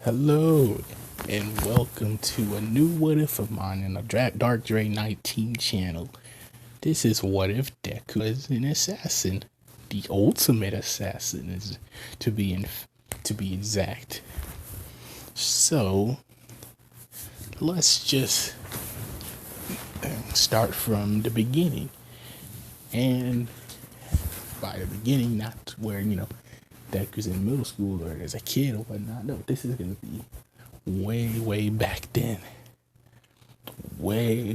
Hello, and welcome to a new What If of mine in the Dark Dre 19 channel. This is What If Deku is an assassin, the ultimate assassin, is to be to be exact. So let's just start from the beginning, and by the beginning, not where Deku's in middle school or as a kid or whatnot. No, this is gonna be way back then. Way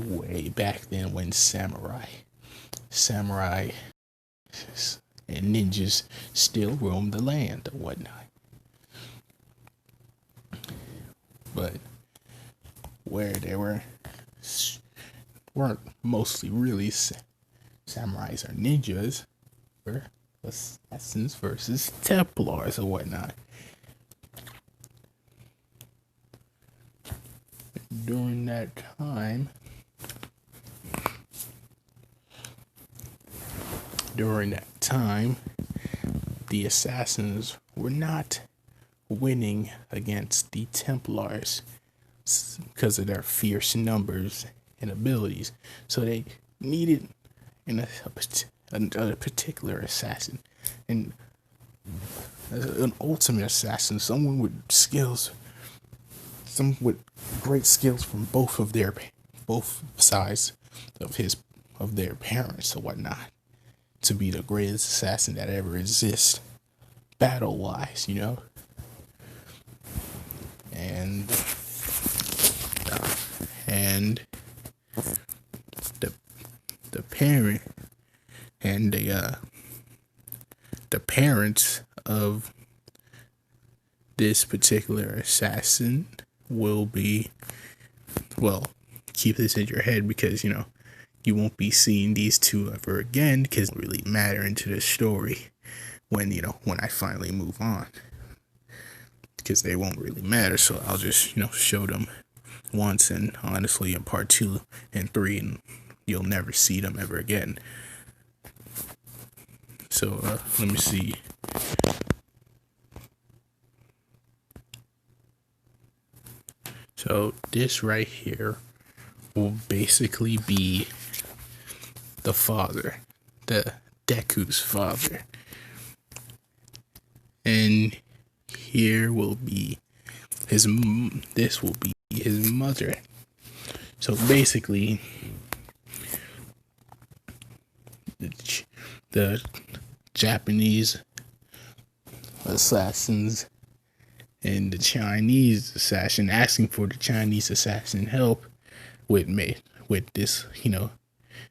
back then when samurai and ninjas still roamed the land or whatnot. But where they weren't mostly really samurais or ninjas, were assassins versus Templars or whatnot. During that time, the assassins were not winning against the Templars because of their fierce numbers and abilities. So they needed a particular assassin, and an ultimate assassin, someone with skills, some with great skills from both sides of their parents or whatnot, to be the greatest assassin that ever exists, battle wise, and the parent and the parents of this particular assassin will be, well, keep this in your head because you won't be seeing these two ever again, because it doesn't really matter into the story when I finally move on, because they won't really matter. So I'll just show them once, and honestly in part 2 and 3, and you'll never see them ever again. So let me see. So this right here will basically be the father, the Deku's father. And here will be this will be his mother. So basically, the Japanese assassins and the Chinese assassin asking for the Chinese assassin help with this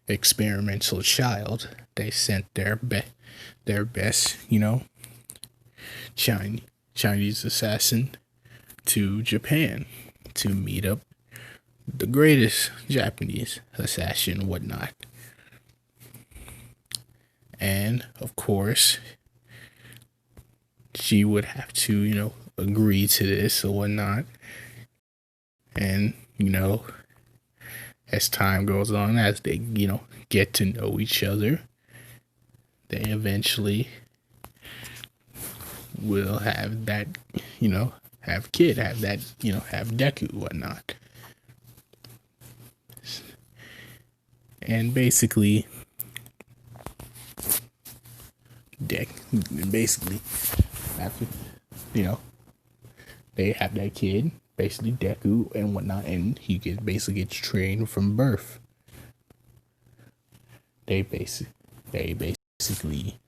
experimental child. They sent their best Chinese assassin to Japan to meet up the greatest Japanese assassin, whatnot. And of course, she would have to agree to this or whatnot. And as time goes on, as they get to know each other, they eventually will have that have Deku, whatnot. And basically after they have that kid, basically Deku and whatnot, and he basically gets trained from birth. They basically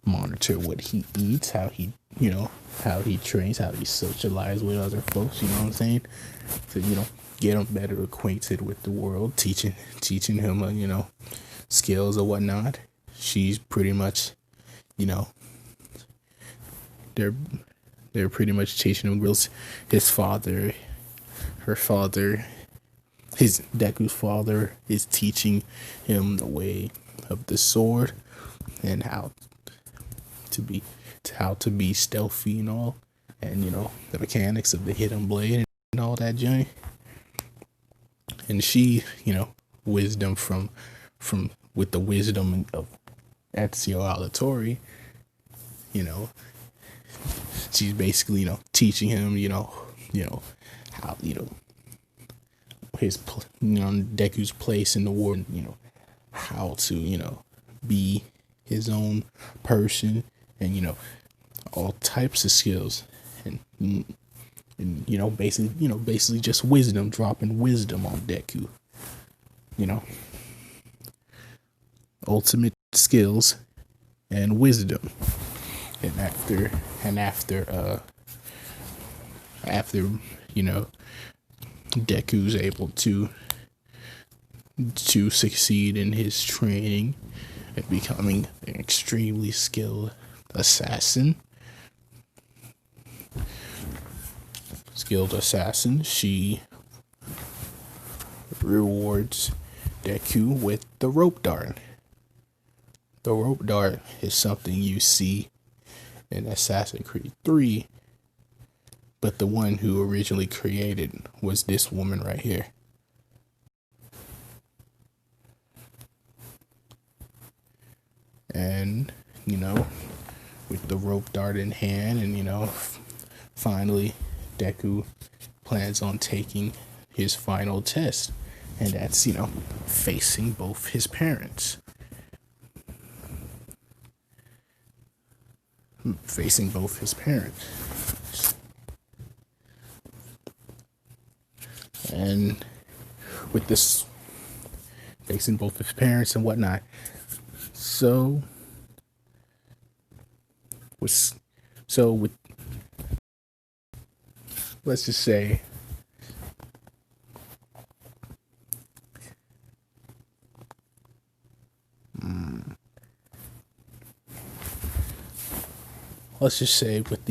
monitor what he eats, how he trains, how he socializes with other folks, you know what I'm saying? To get him better acquainted with the world, teaching him skills or whatnot. She's pretty much they're pretty much teaching him grills. Deku's father is teaching him the way of the sword and how to be stealthy and all, and the mechanics of the hidden blade and all that joint. And she, wisdom from with the wisdom of Ezio Auditore, she's basically, teaching him, you know, how, his, Deku's place in the war, how to, be his own person, and, all types of skills, and basically just wisdom, dropping wisdom on Deku, you know, ultimate skills and wisdom. And after Deku's able to succeed in his training and becoming an extremely skilled assassin, she rewards Deku with the rope dart. The rope dart is something you see in Assassin's Creed 3, but the one who originally created was this woman right here. And, with the rope dart in hand, and, finally, Deku plans on taking his final test. And that's, facing both his parents. And with this, facing both his parents and whatnot. So with let's just say with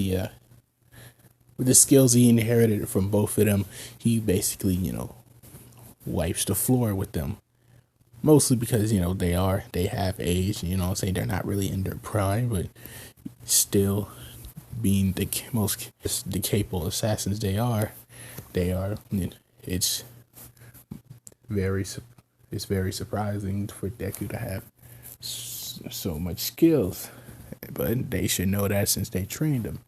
the skills he inherited from both of them, he basically, wipes the floor with them. Mostly because, they have age, saying they're not really in their prime, but still being the capable assassins they are, it's very surprising for Deku to have so much skills. But they should know that since they trained him.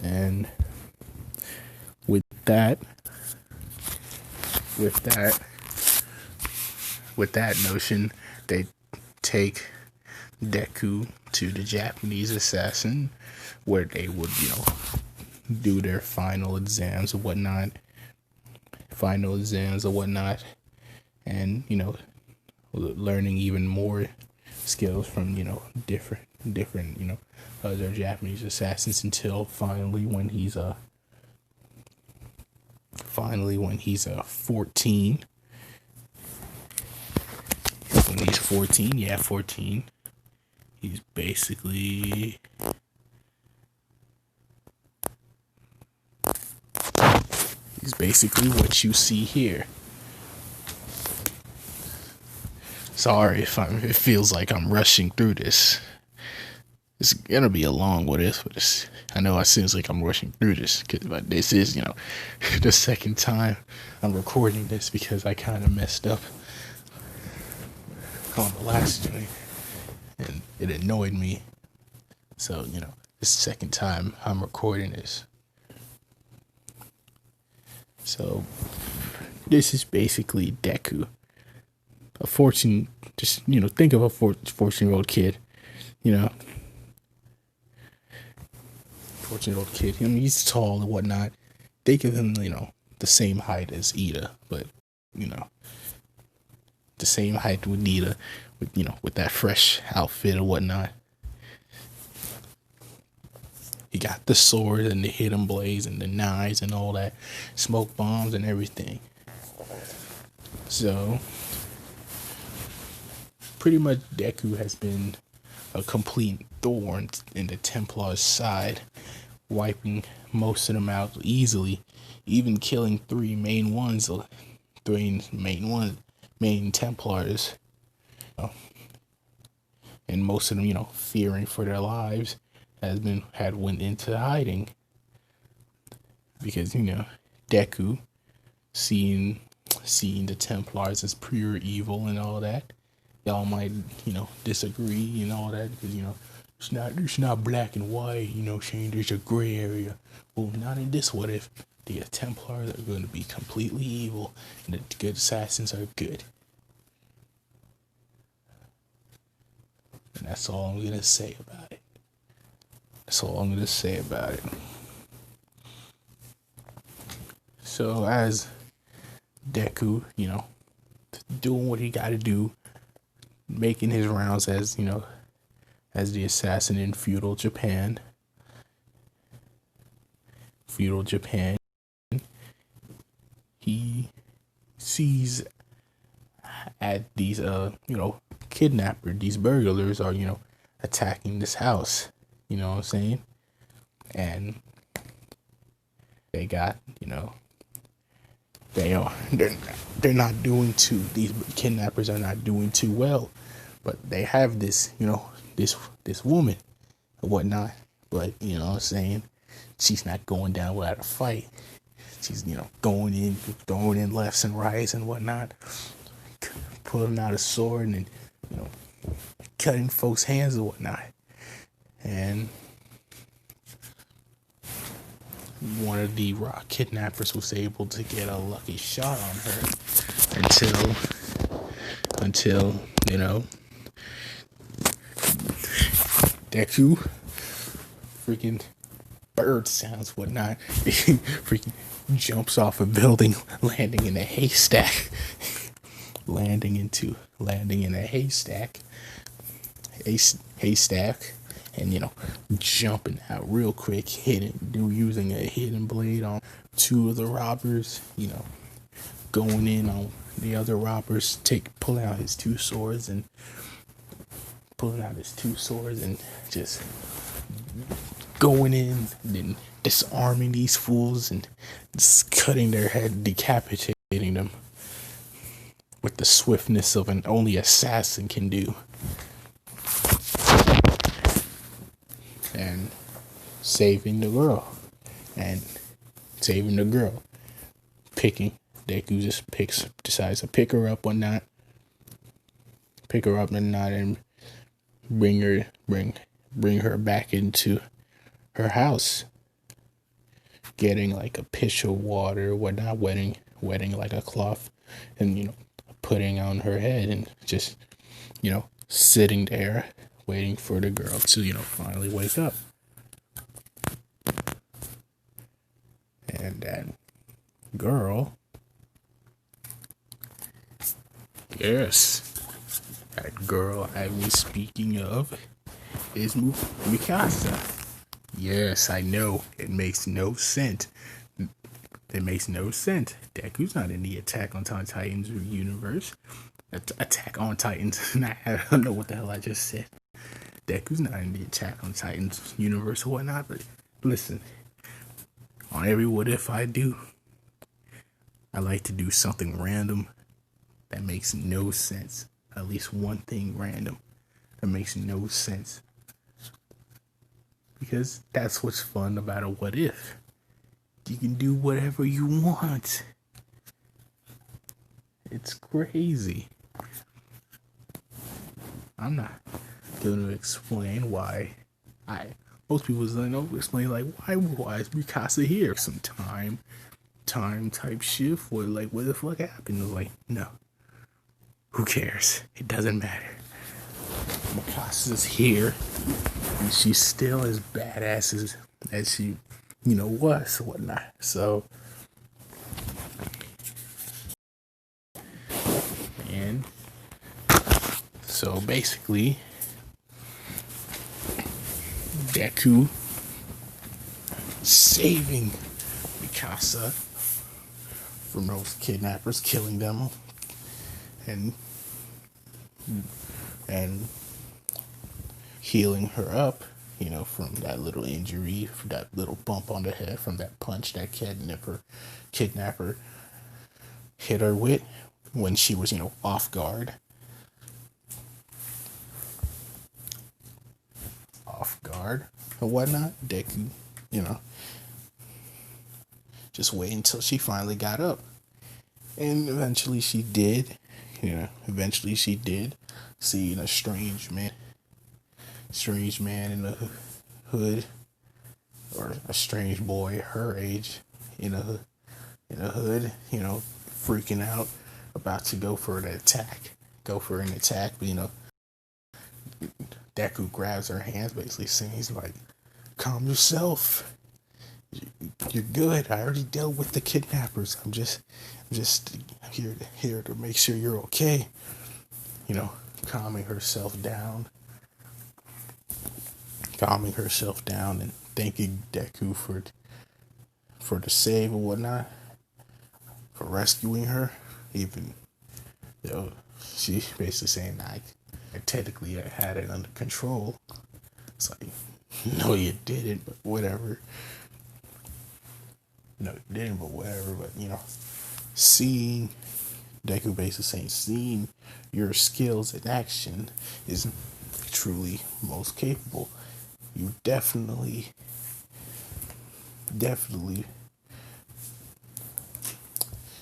And with that notion, they take Deku to the Japanese assassin, where they would, do their final exams or whatnot, and, learning even more skills from, different, other Japanese assassins, until finally when he's 14. When he's 14, he's basically what you see here. Sorry if it feels like I'm rushing through this. It's gonna be a long one, but I know it seems like I'm rushing through this, but this is, the second time I'm recording this, because I kind of messed up on the last joint, and it annoyed me. So, this is the second time I'm recording this. So, this is basically Deku. Think of a 14-year-old kid, 14-year-old kid. He's tall and whatnot. They give him, the same height as Ida, but, the same height with Ida, with that fresh outfit and whatnot. He got the sword and the hidden blades and the knives and all that, smoke bombs and everything. So, pretty much Deku has been a complete thorn in the Templars' side, wiping most of them out easily, even killing three main Templars, and most of them, fearing for their lives, had went into hiding, because Deku, seeing the Templars as pure evil and all that. Y'all might, disagree and all that, because, It's not black and white, saying there's a gray area. Well, not in this. What if the Templars are going to be completely evil and the good assassins are good? And that's all I'm gonna say about it. That's all I'm gonna say about it. So as Deku, doing what he gotta do, making his rounds as the assassin in feudal Japan. He sees at these these burglars are, attacking this house. You know what I'm saying? And they got, they're not doing too these kidnappers are not doing too well. But they have this, this woman and whatnot. But you know what I'm saying? She's not going down without a fight. She's, going in, throwing in lefts and rights and whatnot, pulling out a sword and, cutting folks' hands and whatnot. And one of the rock kidnappers was able to get a lucky shot on her until Deku freaking bird sounds whatnot freaking jumps off a building, landing in a haystack landing in a haystack and jumping out real quick, using a hidden blade on two of the robbers, going in on the other robbers, pulling out his two swords and just going in, then disarming these fools and just cutting their head, decapitating them with the swiftness of an only assassin can do. And saving the girl. Deku just decides to pick her up one night. And bring her back into her house. Getting like a pitcher of water, whatnot, wetting like a cloth, and putting on her head and just sitting there waiting for the girl to finally wake up. And that girl, that girl I was speaking of is Mikasa. Yes, I know. It makes no sense. Deku's not in the Attack on Titans universe. Attack on Titans. I don't know what the hell I just said. Deku's not in the Attack on Titans universe or whatnot. But listen, on every what if I do, I like to do something random that makes no sense. At least one thing random that makes no sense. Because that's what's fun about a what if. You can do whatever you want. It's crazy. I'm not going to explain why. Most people explain why is Mikasa here? Some time type shift where what the fuck happened? No. Who cares? It doesn't matter. Mikasa's here, and she's still as badass as she, was whatnot. So, basically, Deku saving Mikasa from those kidnappers, killing them, and healing her up, from that little injury, from that little bump on the head, from that punch that kidnapper hit her with when she was, off guard. And whatnot. Deku, just wait until she finally got up. And eventually she did. Seeing a strange man strange man in the hood, or a strange boy her age in a hood, freaking out, about to go for an attack. But Deku grabs her hands, basically saying, he's like, "Calm yourself. You're good. I already dealt with the kidnappers. I'm just here to make sure you're okay." Calming herself down, and thanking Deku for the save and whatnot, for rescuing her. Even she basically saying, I technically had it under control. It's like, no, you didn't, but whatever. No, you didn't, but whatever. But seeing Deku basically saying, seeing your skills in action is truly most capable. You definitely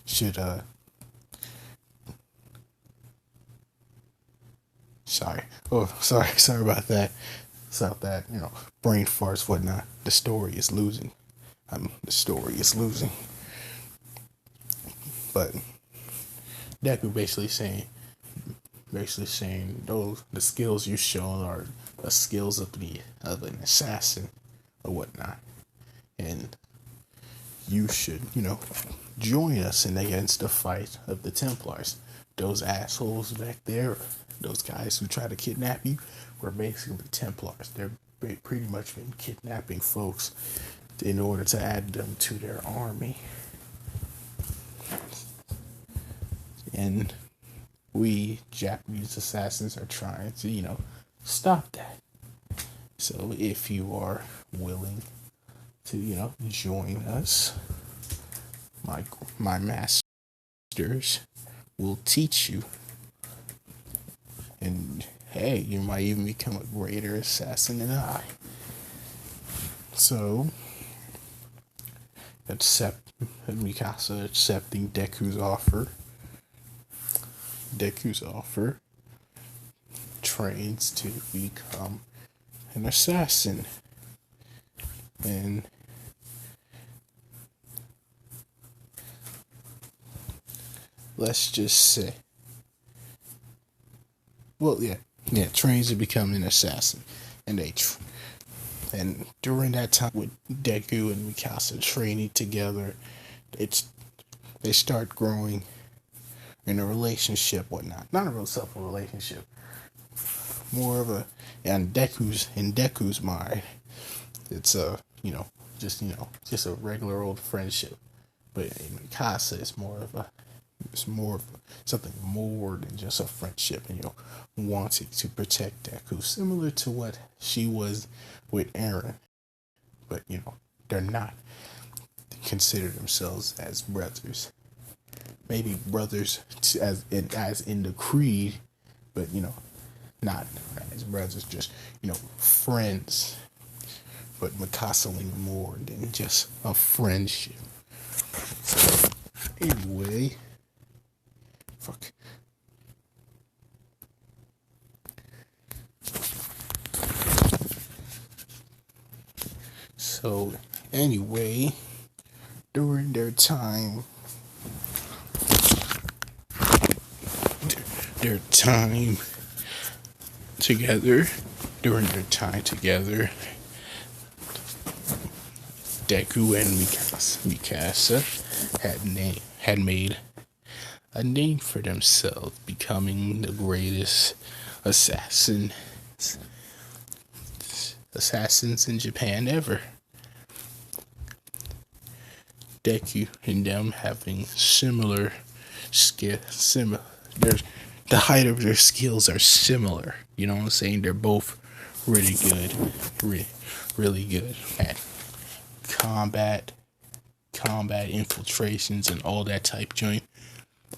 should sorry about that. Brain farts, whatnot. The story is losing. But Deku basically saying the skills you shown are the skills of an assassin or whatnot, and you should join us against the fight of the Templars. Those assholes back there, those guys who try to kidnap you, were basically Templars. They're pretty much been kidnapping folks in order to add them to their army. And we Japanese assassins are trying to, stop that. So if you are willing to, join us, my masters will teach you. And hey, you might even become a greater assassin than I. So, Mikasa accepting Deku's offer, trains to become an assassin. And let's just say, trains to become an assassin. And and during that time, with Deku and Mikasa training together, they start growing in a relationship, whatnot. Not a real simple relationship. More of in Deku's mind, it's just a regular old friendship. But in Mikasa, it's more of something more than just a friendship, and wanting to protect Deku, similar to what she was with Eren. But they're not consider themselves as brothers. Maybe brothers as in the creed, but not as brothers, just friends. But Mikasa more than just a friendship. So anyway, fuck. So anyway, during their time together, Deku and Mikasa had made a name for themselves, becoming the greatest assassins in Japan ever. Deku and them having similar the height of their skills are similar. You know what I'm saying? They're both really good at combat infiltrations and all that type joint.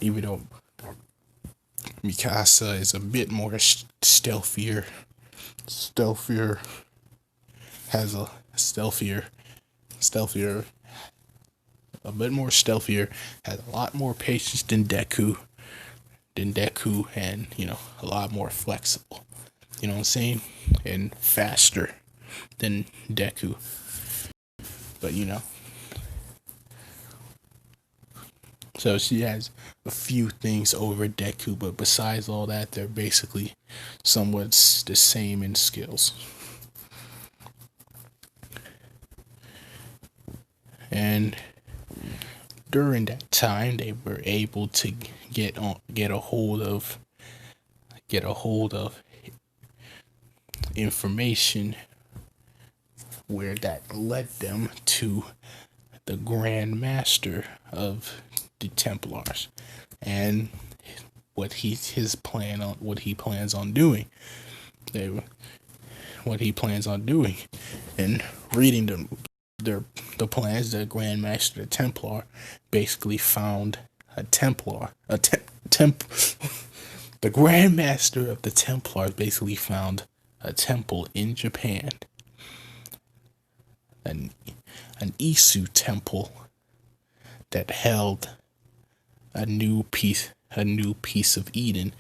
Even though Mikasa is a bit more stealthier, has a stealthier, a bit more stealthier, has a lot more patience than Deku, and a lot more flexible. You know what I'm saying? And faster than Deku. But so she has a few things over Deku, but besides all that, they're basically somewhat the same in skills. And during that time, they were able to get a hold of information where that led them to the Grand Master of the Templars, and what he plans on doing. What he plans on doing, and reading the plans. The Grand Master of the Templar basically found a Templar, the Grand Master of the Templars basically found a temple in Japan, an Isu temple that held a new piece of Eden.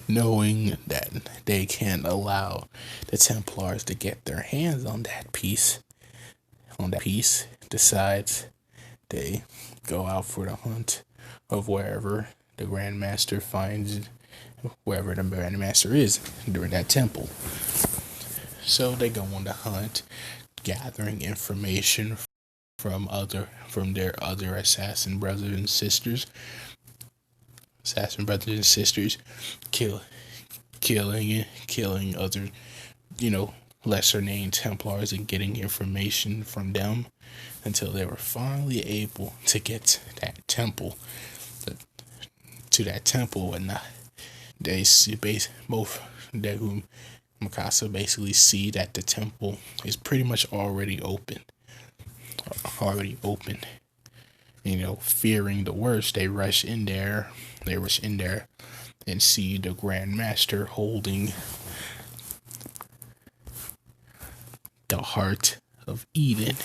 Knowing that they can't allow the Templars to get their hands on that piece, decides they go out for the hunt of wherever the Grand Master finds, wherever the Grand Master is during that temple. So they go on the hunt, gathering information from their other assassin brothers and sisters, killing other, lesser named Templars and getting information from them until they were finally able to get to that temple, and they see both Deku and Mikasa basically see that the temple is pretty much already open. Fearing the worst, they rush in there and see the Grand Master holding the heart of Eden.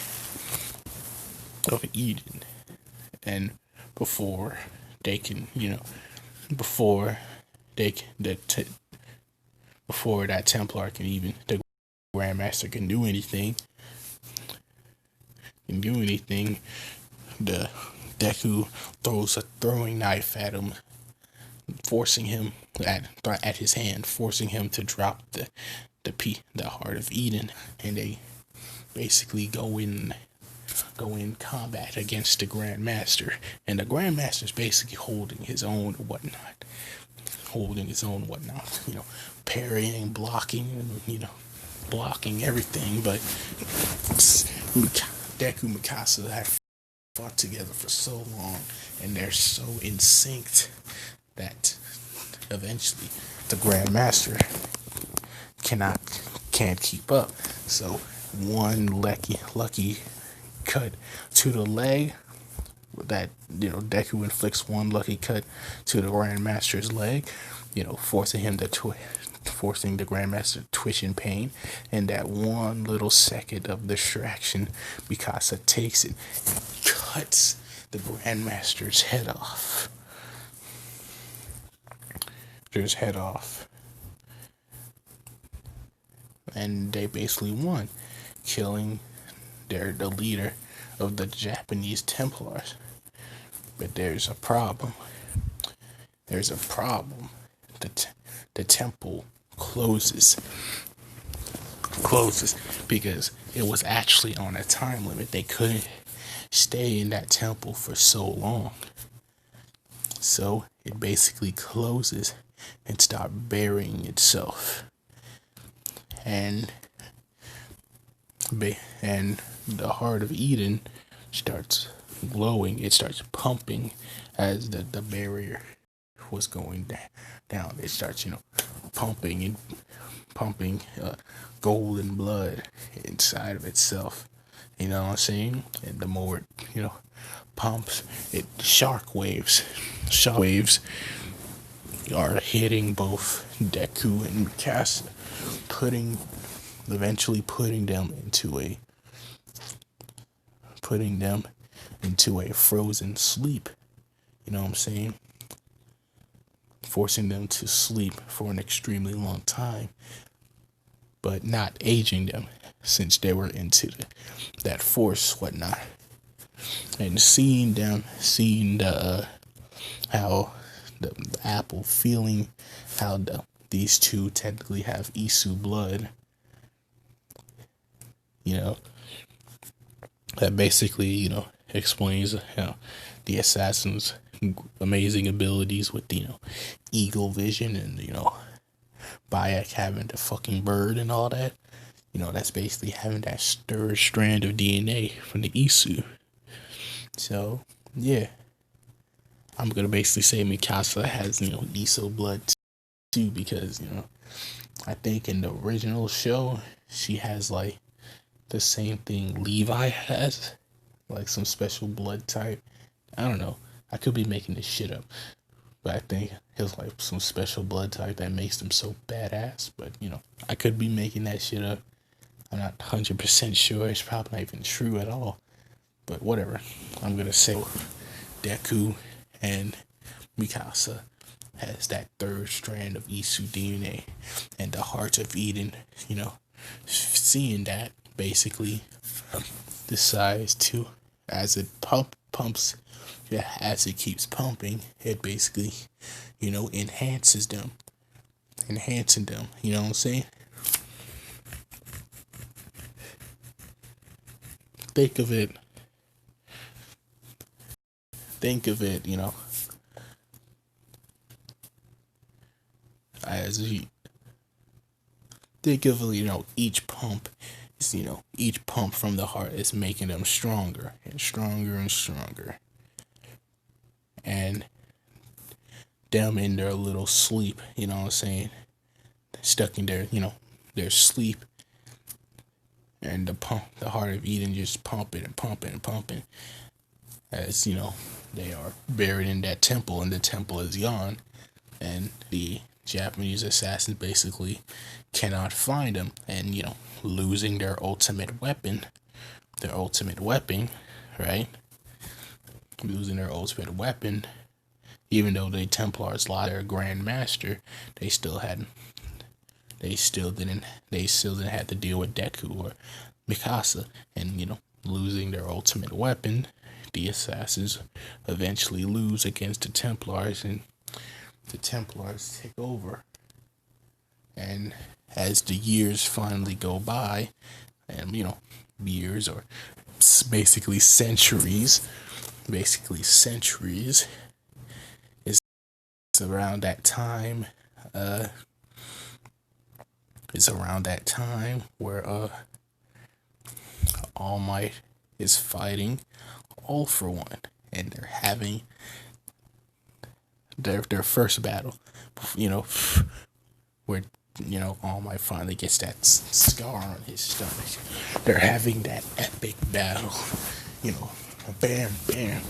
And before they can, before that Templar can even, the Grand Master can do anything, the Deku throws a throwing knife at him, forcing him at his hand, forcing him to drop the heart of Eden, and they basically go in combat against the Grand Master, and the Grand Master is basically holding his own whatnot, parrying, blocking, blocking everything, but Deku and Mikasa have fought together for so long, and they're so in sync that eventually the Grand Master can't keep up. So one lucky cut to the leg, that Deku inflicts one lucky cut to the Grand Master's leg, forcing the Grand Master to twitch in pain, and that one little second of distraction, Mikasa takes it and cuts the Grand Master's head off. And they basically won, killing the leader of the Japanese Templars. But there's a problem. The temple closes because it was actually on a time limit. They couldn't stay in that temple for so long. So it basically closes and starts burying itself. And the heart of Eden starts glowing. It starts pumping as the barrier was going down. It starts, pumping golden blood inside of itself. You know what I'm saying? And the more it, pumps, shock waves are hitting both Deku and Mikasa, eventually putting them into a frozen sleep. You know what I'm saying? forcing them to sleep for an extremely long time, but not aging them since they were into that force, whatnot. And seeing the how the apple feeling how these two technically have Isu blood, you know, that basically, explains how the assassin's amazing abilities with, eagle vision and, Bayek having the fucking bird and all that. That's basically having that third strand of DNA from the Isu. So, yeah. I'm gonna basically say Mikasa has, Isu blood too, because, I think in the original show, she has, like, the same thing Levi has, like some special blood type. I don't know. I could be making this shit up, but I think it's like some special blood type that makes them so badass. But I could be making that shit up. I'm not 100% sure. It's probably not even true at all. But whatever. I'm gonna say Deku and Mikasa has that third strand of Isu DNA, and the Heart of Eden. Seeing that basically decides to, as it pumps, as it keeps pumping, it basically, enhances them, enhancing them. You know what I'm saying? Think of it, as you think of, each pump is, each pump from the heart is making them stronger and stronger and stronger. And them in their little sleep, you know what I'm saying? Stuck in their, their sleep. And the Heart of Eden just pumping and pumping and pumping. As, they are buried in that temple, and the temple is gone. And the Japanese assassins basically cannot find them, and losing their ultimate weapon, right? Losing their ultimate weapon, even though the Templars lost their Grand Master, they still didn't have to deal with Deku or Mikasa, and losing their ultimate weapon, the assassins eventually lose against the Templars, and the Templars take over. And as the years finally go by, and years or basically centuries, is around that time, where All Might is fighting All For One, and they're having their first battle, where All Might finally gets that scar on his stomach. They're having that epic battle, bam, bam,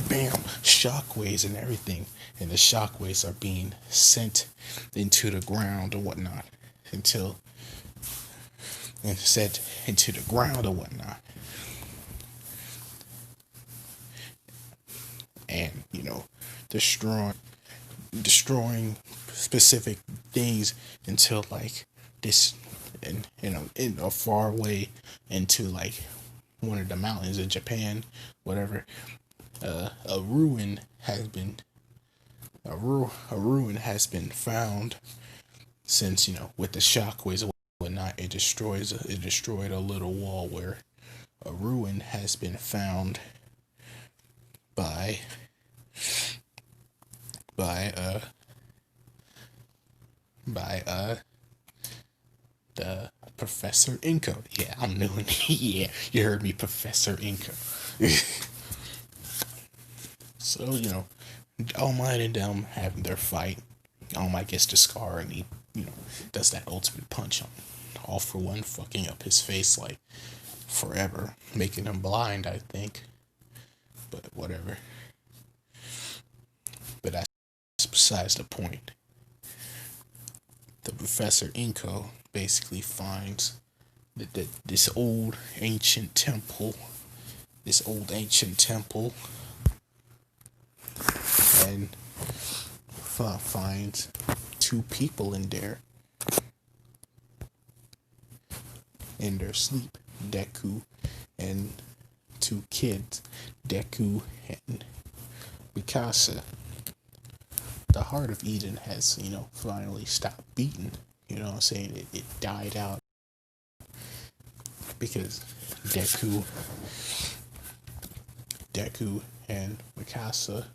bam, shockwaves and everything, and the shockwaves are being sent into the ground or whatnot, set into the ground or whatnot, and destroying specific things until like this, in a far way into like one of the mountains in Japan, whatever. A ruin has been found, since with the shockwaves and whatnot, it destroyed a little wall, where a ruin has been found by the Professor Inko. Yeah, I'm new. Yeah, you heard me, Professor Inko. So, All Might and them having their fight. All Might gets the scar, and he, does that ultimate punch on All For One, fucking up his face like forever, making him blind, I think. But whatever. But that's besides the point. The Professor Inko basically finds that this old ancient temple, and finds two people in their sleep, Deku and two kids, Deku and Mikasa. The heart of Eden has, finally stopped beating. You know what I'm saying? It died out because Deku and Mikasa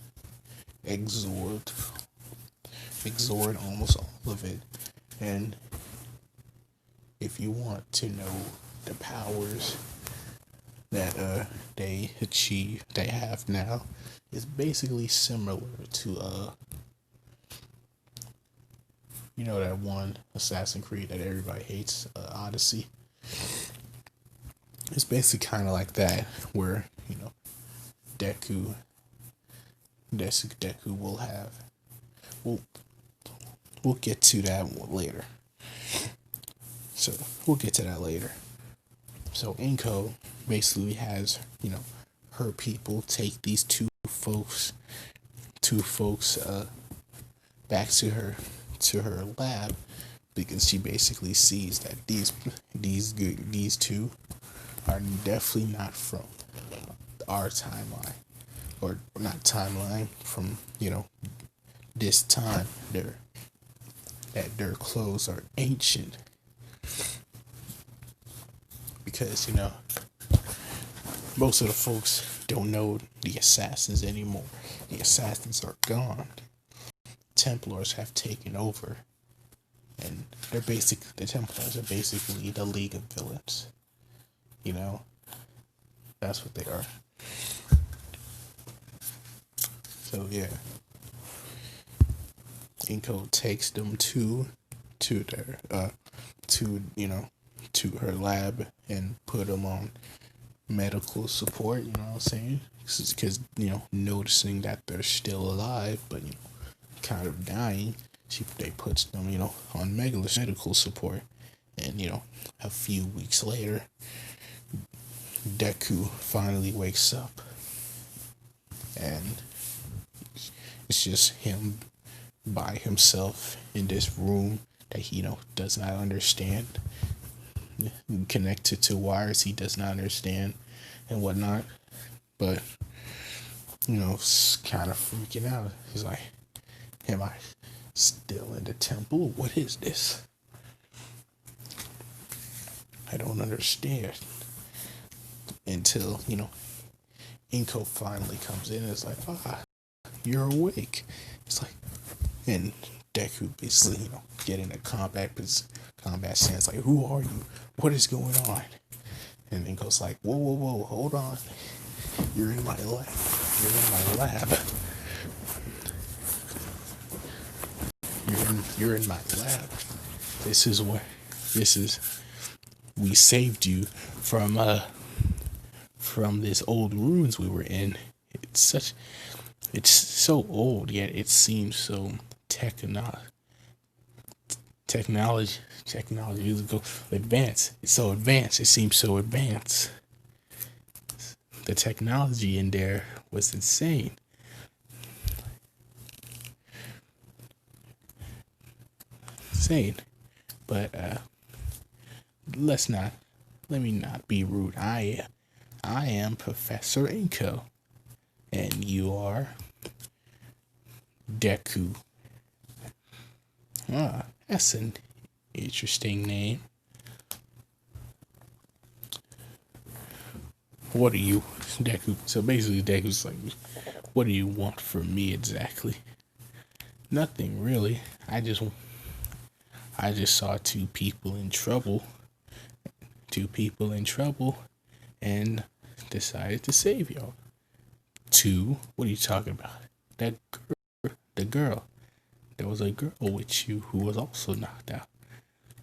absorbed almost all of it. And if you want to know the powers that they have now, it's basically similar to that one Assassin's Creed that everybody hates, Odyssey. It's basically kind of like that, where Deku will have. We'll get to that later. So we'll get to that later. So Inko basically has her people take these two folks back to her lab, because she basically sees that these two are definitely not from our timeline, or not timeline, from this time. Their clothes are ancient, because most of the folks don't know the assassins anymore. The assassins are gone. Templars have taken over, and the Templars are basically the League of Villains. That's what they are. So yeah, Inko takes them to their to her lab and put them on medical support. You know what I'm saying? Because noticing that they're still alive, but kind of dying, they puts them on medical support. And a few weeks later, Deku finally wakes up, and it's just him by himself in this room that he does not understand, connected to wires he does not understand and whatnot. But it's kind of freaking out. He's like, am I still in the temple? What is this? I don't understand. Until Inko finally comes in and is like, you're awake. It's like, and Deku basically getting a combat stance, like, who are you? What is going on? And Inko's like, whoa, hold on. You're in my lab. You're in my lab. We saved you from this old ruins we were in. It's so old, yet it seems so technology is advanced. It's so advanced. It seems so advanced. The technology in there was insane. But let me not be rude. I am Professor Inko, and you are Deku. That's an interesting name. What are you, Deku? So basically, Deku's like, what do you want from me exactly? Nothing really. I just saw two people in trouble, and decided to save y'all. Two? What are you talking about? The girl. There was a girl with you who was also knocked out.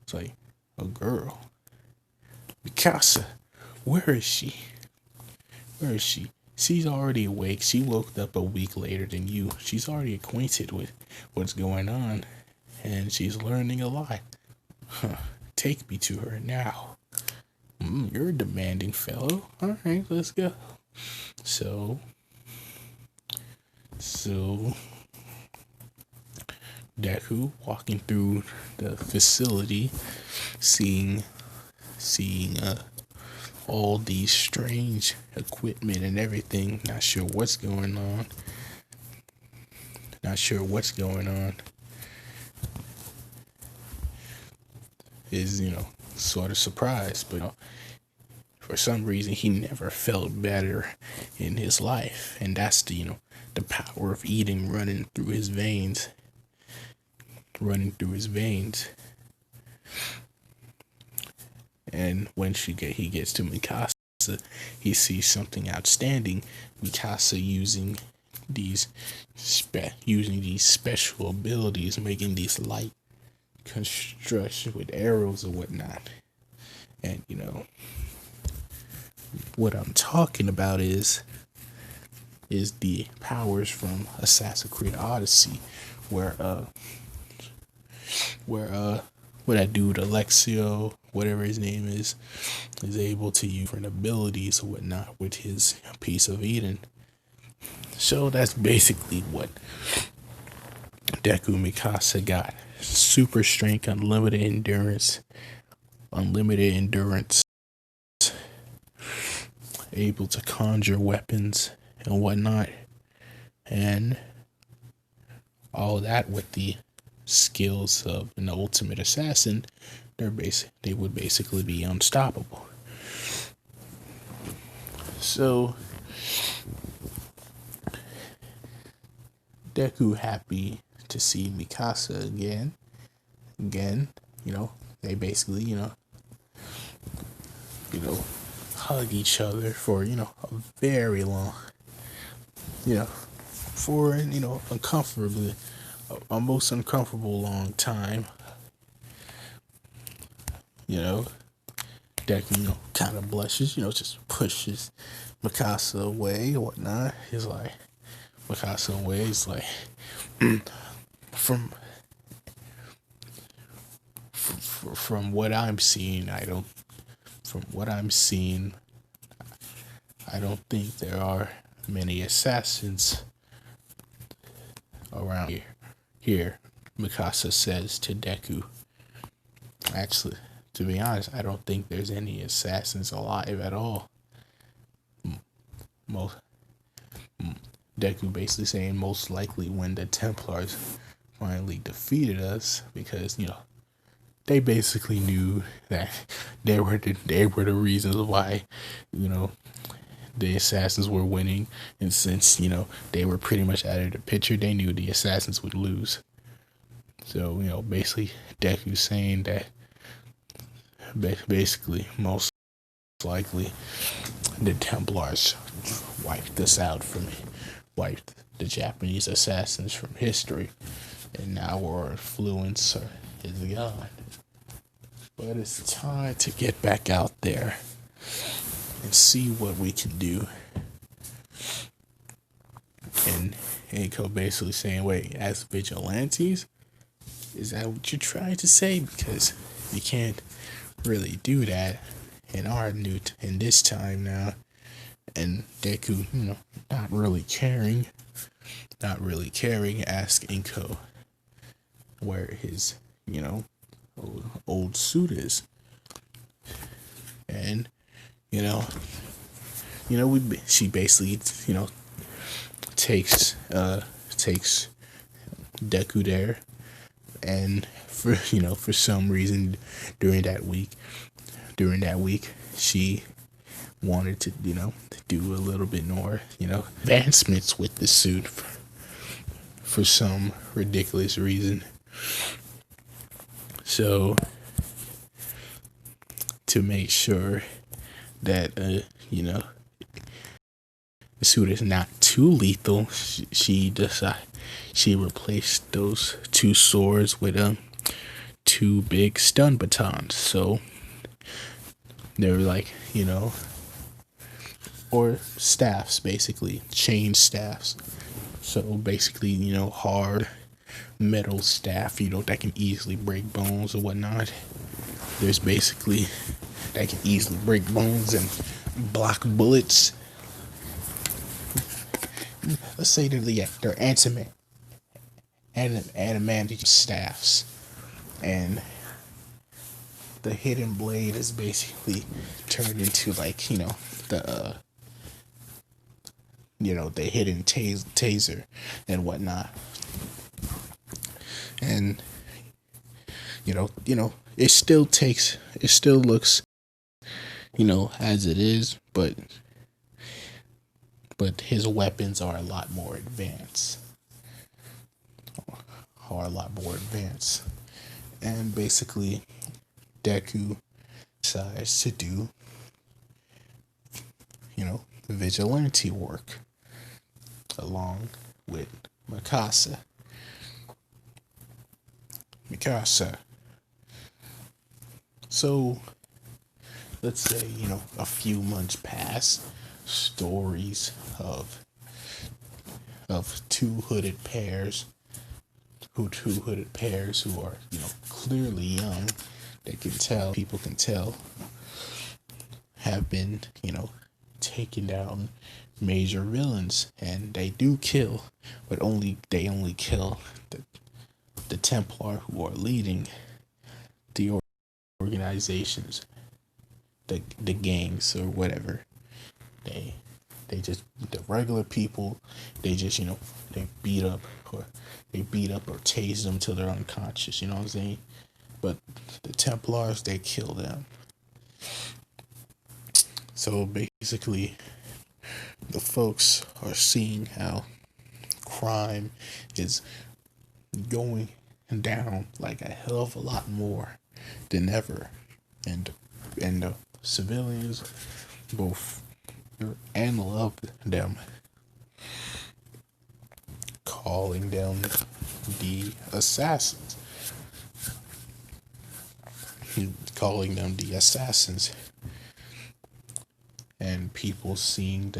It's like, a girl? Mikasa, where is she? She's already awake. She woke up a week later than you. She's already acquainted with what's going on, and she's learning a lot. Take me to her now. You're a demanding fellow. All right, let's go. So Deku walking through the facility, seeing all these strange equipment and everything. Not sure what's going on. Is sort of surprised, but for some reason he never felt better in his life, and that's the power of eating running through his veins. And when he gets to Mikasa, he sees something outstanding. Mikasa using these special abilities, making these light construction with arrows or whatnot. And what I'm talking about is the powers from Assassin's Creed Odyssey, where that dude Alexio, whatever his name is able to use different abilities or whatnot with his piece of Eden. So that's basically what Deku Mikasa got. Super strength, unlimited endurance, able to conjure weapons and whatnot, and all that with the skills of an ultimate assassin. They would basically be unstoppable. So Deku happy to see Mikasa again. They basically hug each other for a very long, for uncomfortably, a most uncomfortable long time. Deku kind of blushes, just pushes Mikasa away or whatnot. He's like, from what I'm seeing, I don't think there are many assassins around here, Mikasa says to Deku. Actually, to be honest, I don't think there's any assassins alive at all. Deku basically saying most likely when the Templars finally defeated us, because they basically knew that they were the reasons why the assassins were winning, and since they were pretty much out of the picture, they knew the assassins would lose. So basically Deku saying that basically most likely the Templars wiped the Japanese assassins from history, and now our influence is gone. But it's time to get back out there and see what we can do. And Eiko basically saying, wait, as vigilantes? Is that what you're trying to say? Because you can't really do that in this time now. And Deku, not really caring, ask Inko where his, old suit is. And, she basically, takes Deku there. And for some reason during that week, she wanted to, do a little bit more, advancements with the suit for some ridiculous reason. So to make sure that, the suit is not too lethal, she replaced those two swords with two big stun batons. So they were like, or staffs, basically chain staffs. So basically, hard metal staff, that can easily break bones or whatnot. There's basically that can easily break bones and block bullets. Let's say they're and adamantium staffs, and the hidden blade is basically turned into like the hidden taser and whatnot, and it still looks as it is, but his weapons are a lot more advanced, and basically Deku decides to do vigilante work along with Mikasa. So let's say a few months pass. Stories of two hooded pairs who are clearly young. People can tell, have been taking down major villains, and they do kill, but they only kill the Templar who are leading the organizations, the gangs or whatever. They just, the regular people, they just they beat up or tase them till they're unconscious. You know what I'm saying? But the Templars, they kill them. So basically, the folks are seeing how crime is going down like a hell of a lot more than ever, and the civilians both and love them, calling them the assassins, and people seeing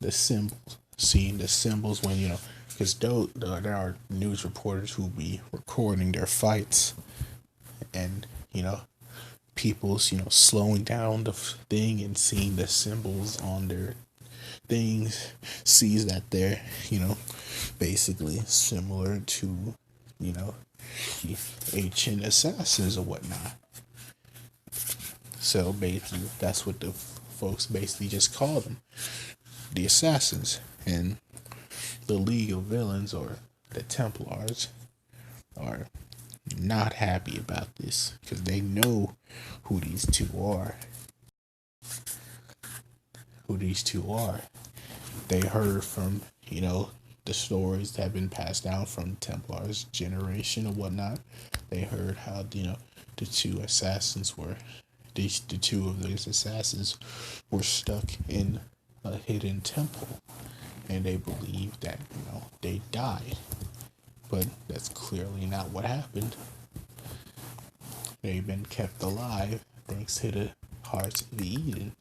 the symbols when because there are news reporters who be recording their fights, and people slowing down the thing and seeing the symbols on their things, sees that they're basically similar to the ancient assassins or whatnot. So basically that's what the folks basically just call them, the assassins. And the League of Villains, or the Templars, are not happy about this because they know who these two are. They heard from the stories that have been passed down from Templars generation or whatnot. They heard how the two assassins were the two of those assassins were stuck in a hidden temple, and they believed that they died, but that's clearly not what happened. They've been kept alive thanks to the hearts of Eden,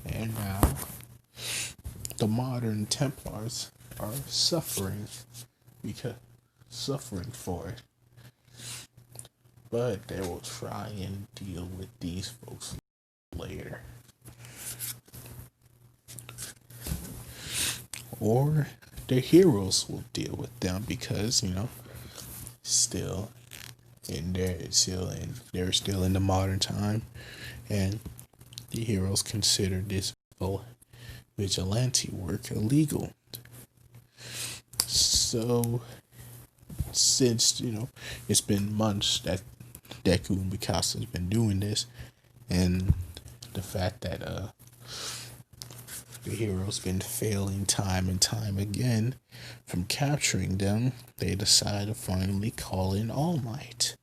and now the modern Templars are suffering for it. But they will try and deal with these folks later. Or the heroes will deal with them because, they're still in the modern time, and the heroes consider this vigilante work illegal. So since it's been months that Deku and Mikasa has been doing this, and the fact that the hero's been failing time and time again from capturing them, they decide to finally call in All Might.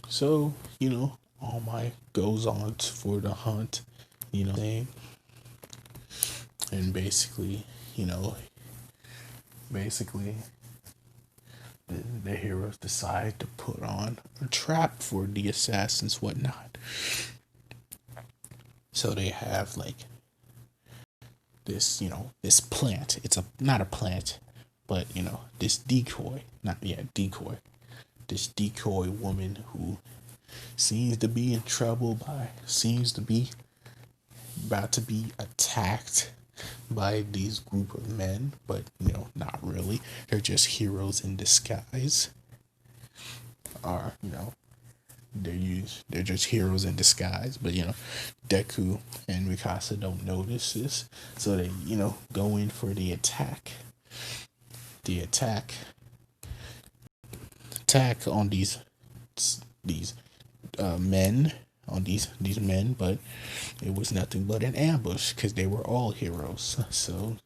So All Might goes on for the hunt, and basically the heroes decide to put on a trap for the assassins, whatnot. So they have this, this plant. It's not a plant, but this decoy. This decoy woman who seems to be in trouble seems to be about to be attacked by these group of men, but not really. They're just heroes in disguise. Are they're just heroes in disguise, but Deku and Mikasa don't notice this, so they go in for the attack. The attack on these men, on these men, but it was nothing but an ambush because they were all heroes. So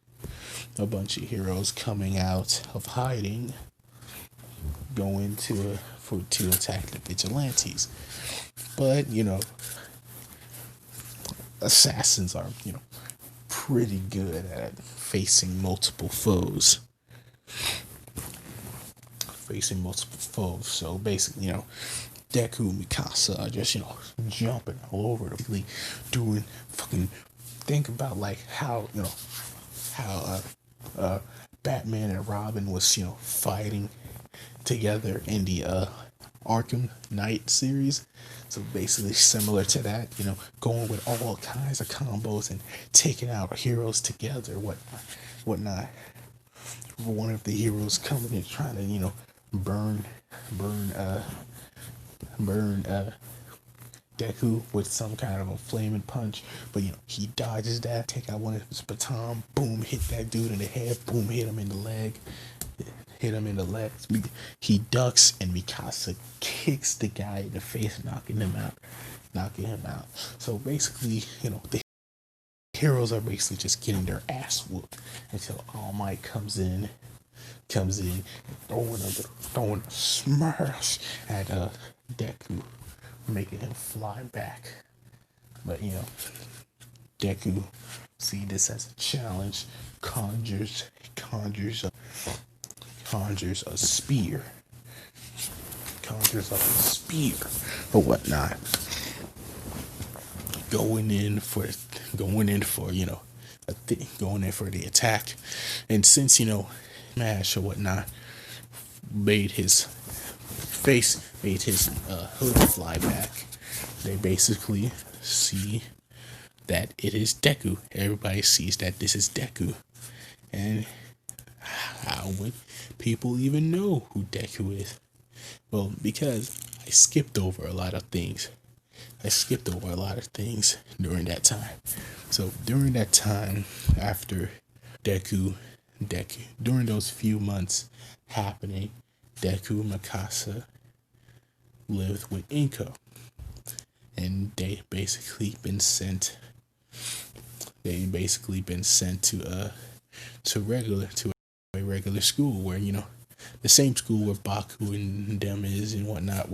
a bunch of heroes coming out of hiding, going to attack the vigilantes. But assassins are pretty good at facing multiple foes. So basically, Deku and Mikasa are just, jumping all over the place, doing fucking. Think about like how Batman and Robin was, fighting together in the Arkham Knight series. So basically similar to that, going with all kinds of combos and taking out heroes together, whatnot. One of the heroes coming and trying to, burn Deku with some kind of a flaming punch, but he dodges that, take out one of his baton, boom, hit that dude in the head, boom, hit him in the leg. He ducks and Mikasa kicks the guy in the face, knocking him out. So basically, the heroes are basically just getting their ass whooped until All Might comes in and throwing a smash at Deku, making him fly back. But Deku see this as a challenge, conjures a spear, or whatnot, going in for the attack. And since Smash or whatnot made his hood fly back, they basically see that it is Deku. Everybody sees that this is Deku. And how would people even know who Deku is? Well, because I skipped over a lot of things. During that time. So during that time, after Deku, during those few months happening, Deku and Mikasa lived with Inko. And they basically been sent to a regular school where the same school where Baku and them is and whatnot.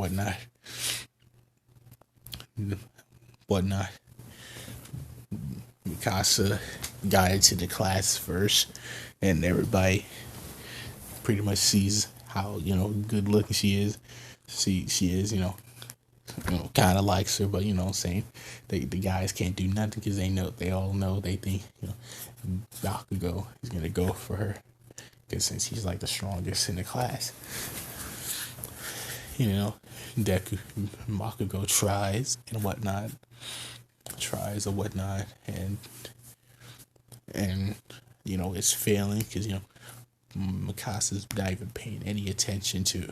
Mikasa got into the class first, and everybody pretty much sees how good looking she is. She is kind of likes her, but what I'm saying, the guys can't do nothing because they all know they think Bakugo is gonna go for her, because since he's like the strongest in the class. Deku Bakugo tries or whatnot, and it's failing because Mikasa's not even paying any attention to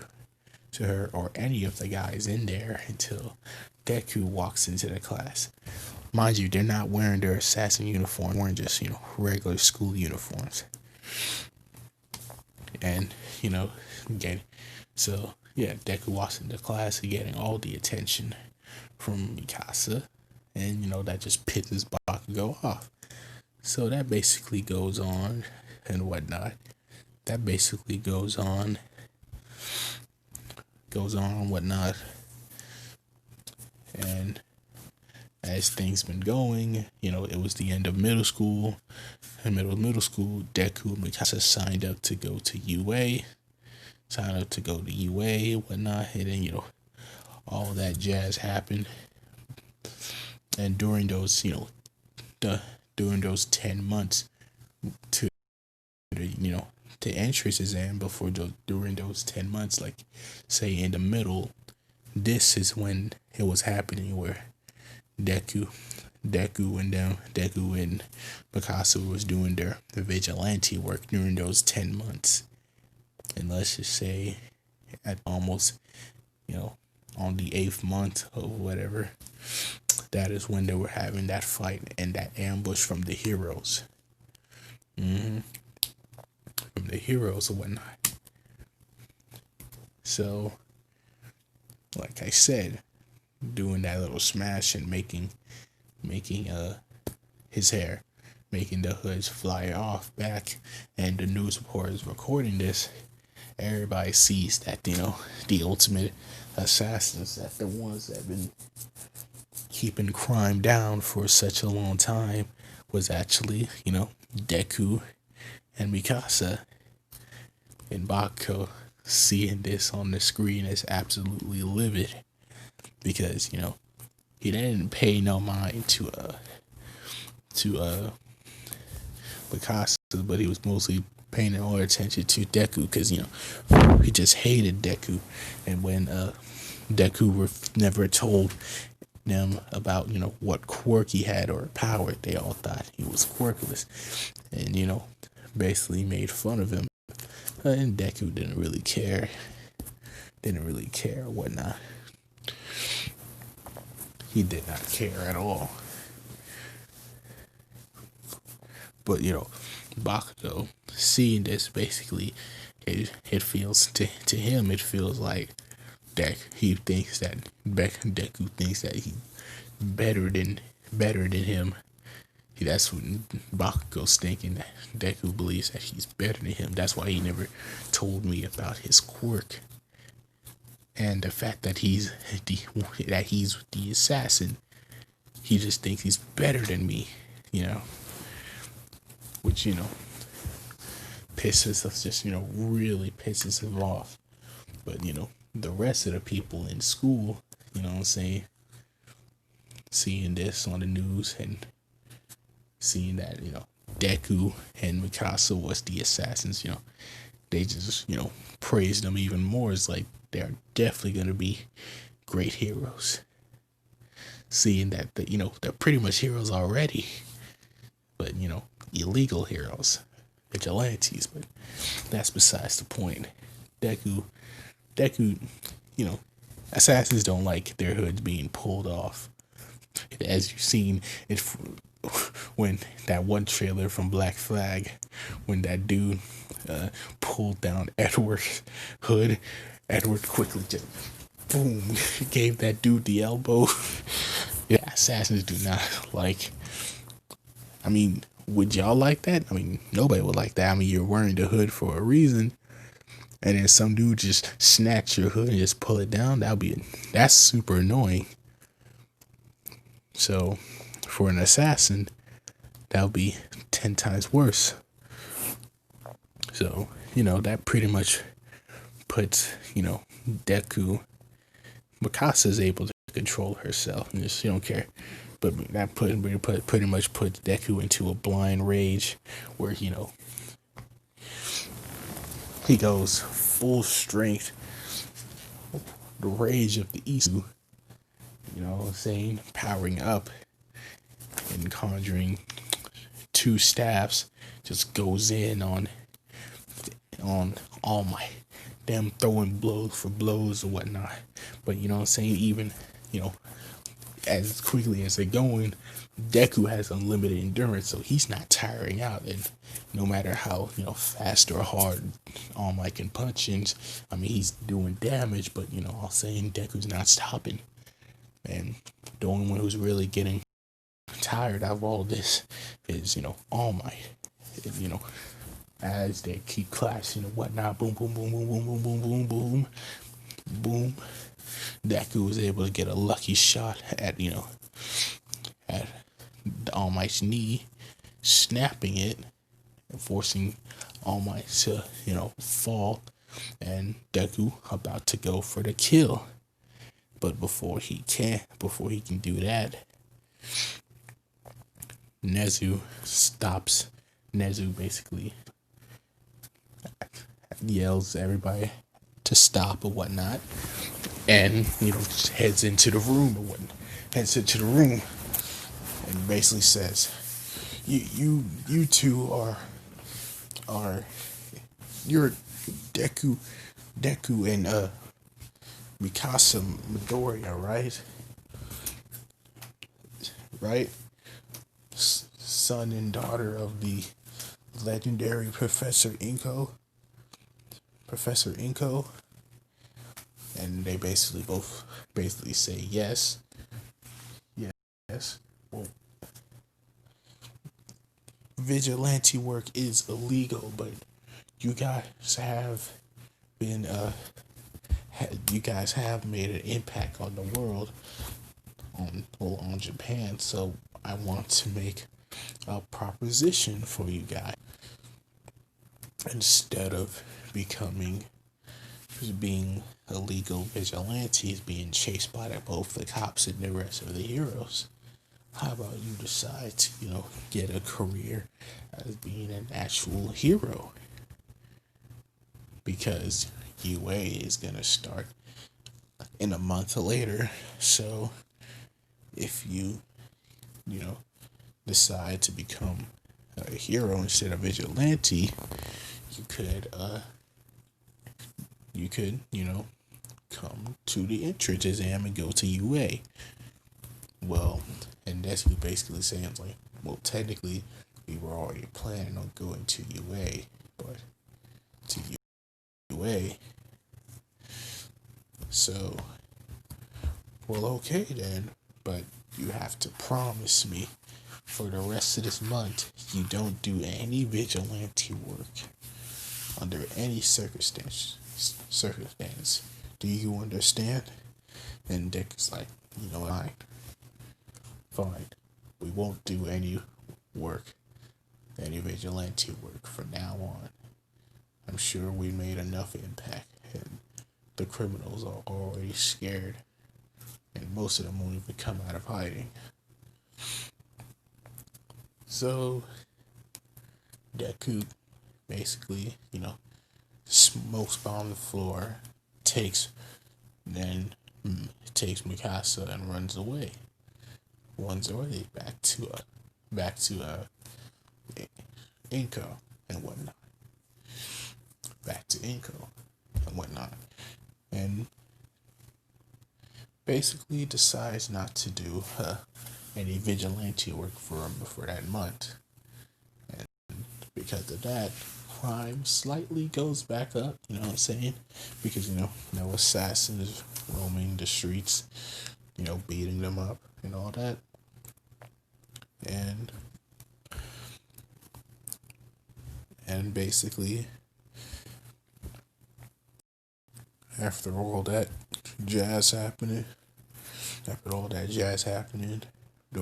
her or any of the guys in there until Deku walks into the class. Mind you, they're not wearing their assassin uniform, wearing just regular school uniforms. And Deku walks into class, getting all the attention from Mikasa, and that just pisses Bakugo off. So that basically goes on and whatnot. And as things been going, it was the end of middle school. In middle school, Deku and Mikasa signed up to go to UA, whatnot, and then all that jazz happened. And during those during those 10 months to the entrance exam, during those 10 months, like say in the middle, this is when it was happening, where Deku Deku and Picasso was doing their vigilante work during those 10 months. And let's just say at almost, on the 8th month or whatever, that is when they were having that fight and that ambush from the heroes. From the heroes and whatnot. So, like I said, doing that little smash and making his hair, making the hoods fly off back, and the news reporters recording this, everybody sees that, the ultimate assassins, that the ones that have been keeping crime down for such a long time was actually, Deku and Mikasa. And Bakugo, seeing this on the screen, is absolutely livid because, he didn't pay no mind to Mikasa, but he was mostly paying all attention to Deku because, he just hated Deku. And when Deku were never told them about, what quirk he had or power, they all thought he was quirkless and, basically made fun of him. And Deku didn't really care or whatnot. He did not care at all. But, Bakugo, seeing this, basically, it feels, to him, it feels like Deku thinks that he's better than him. That's what Bakugo's thinking, that Deku believes that he's better than him. That's why he never told me about his quirk. And the fact that he's the assassin, he just thinks he's better than me, which, pisses us, just, really pisses him off. But, the rest of the people in school, what I'm saying, seeing this on the news and seeing that, Deku and Mikasa was the assassins, they just, praised them even more. It's like they're definitely going to be great heroes. Seeing that, they're pretty much heroes already, but, illegal heroes, vigilantes, but that's besides the point. Deku, assassins don't like their hoods being pulled off. As you've seen, when that one trailer from Black Flag, when that dude pulled down Edward's hood, Edward quickly just boom gave that dude the elbow. Yeah, assassins do not like. I mean, would y'all like that? I mean, nobody would like that. I mean, you're wearing the hood for a reason, and then some dude just snatch your hood and just pull it down. That's super annoying. So, for an assassin, that would be 10 times worse. So, that pretty much puts, Deku, Mikasa's able to control herself and just, she don't care. But that pretty much puts Deku into a blind rage where, he goes full strength, the rage of the East, powering up and conjuring 2 staffs, just goes in on All Might, them throwing blows for blows or whatnot. But even as quickly as they're going, Deku has unlimited endurance, so he's not tiring out. And no matter how fast or hard All Might can punch, and he's doing damage, but I'm saying Deku's not stopping. And the only one who's really getting tired of all this is All Might. And, as they keep clashing and whatnot, boom, boom, boom, boom, boom, boom, boom, boom, boom, boom. Deku was able to get a lucky shot at at All Might's knee, snapping it and forcing All Might to fall, and Deku about to go for the kill. But before he can do that, Nezu stops. Nezu basically yells at everybody to stop or whatnot, and just heads into the room. And basically says, you two are you're Deku and Mikasa Midoriya, right? Right? Son and daughter of the legendary Professor Inko, and they basically both basically say yes, yes. Well, vigilante work is illegal, but you guys have been you guys have made an impact on the world, on Japan. So I want to make a proposition for you guys. Instead of being illegal vigilantes, being chased by both the cops and the rest of the heroes, how about you decide to, get a career as being an actual hero? Because UA is gonna start in a month later. So if you know, decide to become a hero instead of vigilante, you could, come to the entrance exam and go to UA. Well, and that's basically saying, like, well, technically, we were already planning on going to UA, but to UA. So, well, okay then, but you have to promise me for the rest of this month you don't do any vigilante work under any circumstance. Do you understand? And Dick is like, fine. We won't do any vigilante work from now on. I'm sure we made enough impact, and the criminals are already scared, and most of them won't even come out of hiding. So, Deku basically, smokes on the floor, takes Mikasa and runs away. Back to Inko and whatnot. Back to Inko and whatnot. And basically decides not to do any vigilante work for that month. And because of that, crime slightly goes back up, you know what I'm saying? Because, no assassins roaming the streets, beating them up and all that. And basically, after all that jazz happening, there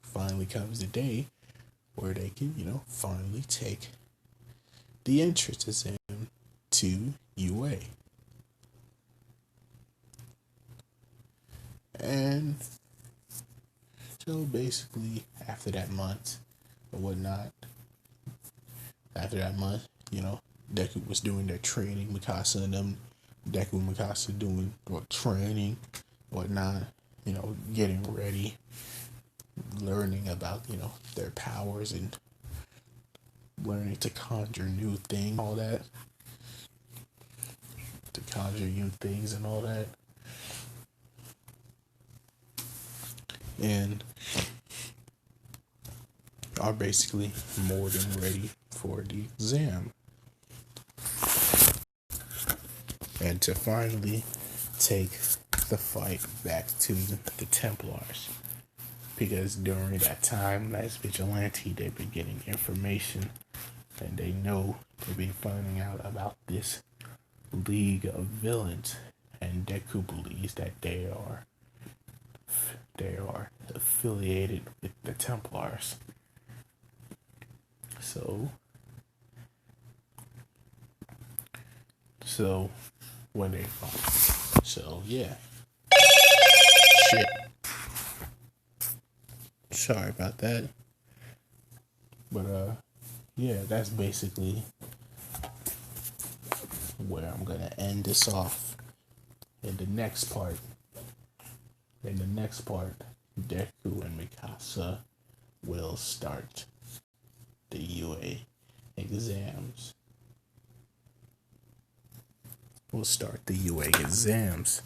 finally comes the day where they can, finally take the entrance exam to UA. And so basically, after that month or whatnot, Deku was doing their training, Mikasa and them, Deku and Mikasa doing training, whatnot, getting ready, learning about, their powers and learning to conjure new things, all that. To conjure new things and all that. And are basically more than ready for the exam. And to finally take the fight back to the Templars. Because during that time, as vigilante, they've been getting information and they know they've been finding out about this league of villains. And Deku believes that they are affiliated with the Templars. So when they fight. So yeah. Shit. Sorry about that. But yeah, that's basically where I'm gonna end this off. In the next part, Deku and Mikasa will start the UA exams. We'll start the UA exams.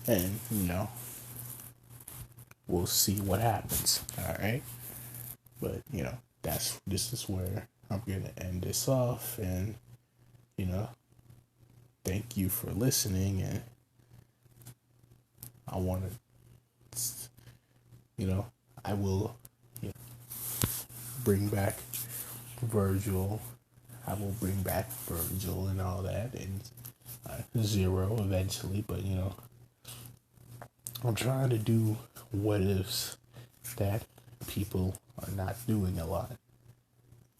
And, we'll see what happens. All right. But, this is where I'm going to end this off. And, thank you for listening. And I want to, I will bring back Virgil. I will bring back Virgil and all that. And Zero eventually. But, I'm trying to do what ifs that people are not doing a lot.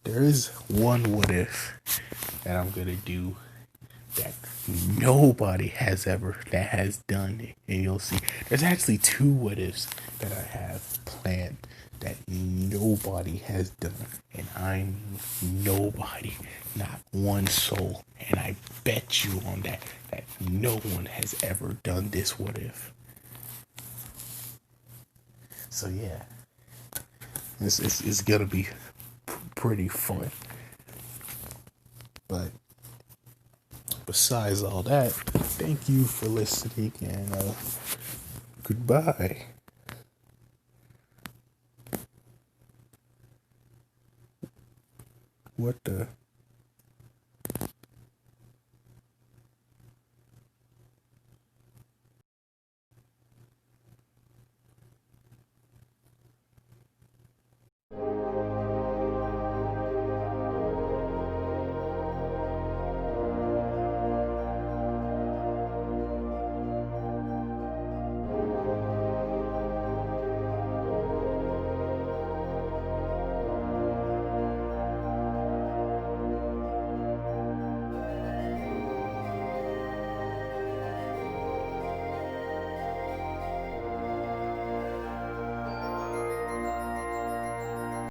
There is one what if that I'm gonna do that nobody has done it, and you'll see. There's actually two what ifs that I have planned that nobody has done, and I mean nobody, not one soul, and I bet you on that no one has ever done this what if. So yeah, it's gonna be pretty fun. But besides all that, thank you for listening, and goodbye. What the?